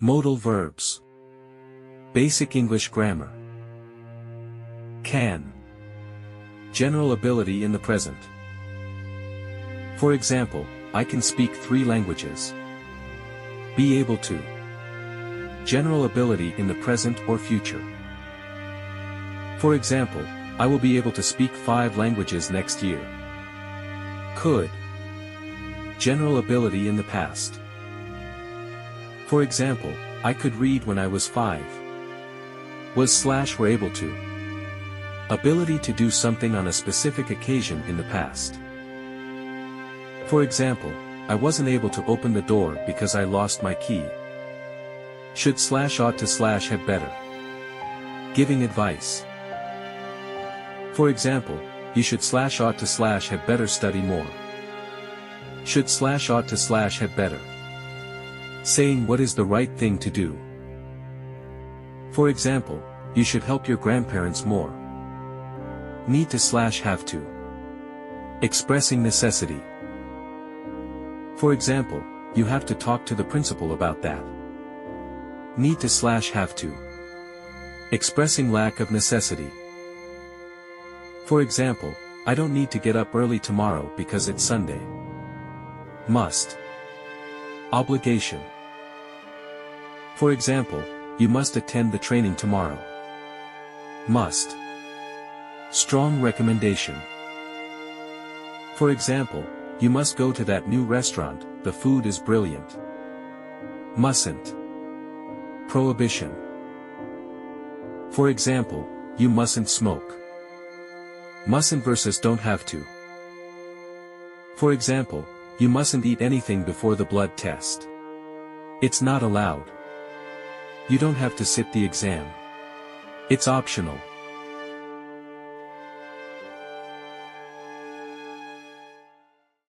Modal verbs. Basic English grammar. Can. General ability in the present. For example, I can speak 3 languages. Be able to. General ability in the present or future. For example, I will be able to speak 5 languages next year. Could. General ability in the past. For example, I could read when I was 5. Was/were able to. Ability to do something on a specific occasion in the past. For example, I wasn't able to open the door because I lost my key. Should/ought to/have better. Giving advice. For example, you should/ought to/have better study more. Should/ought to/have better. Saying what is the right thing to do. For example, you should help your grandparents more. Need to/have to. Expressing necessity. For example, you have to talk to the principal about that. Need to/have to. Expressing lack of necessity. For example, I don't need to get up early tomorrow because it's Sunday. Must. Obligation. For example, you must attend the training tomorrow. Must. Strong recommendation. For example, you must go to that new restaurant, the food is brilliant. Mustn't. Prohibition. For example, you mustn't smoke. Mustn't versus don't have to. For example, you mustn't eat anything before the blood test. It's not allowed. You don't have to sit the exam. It's optional.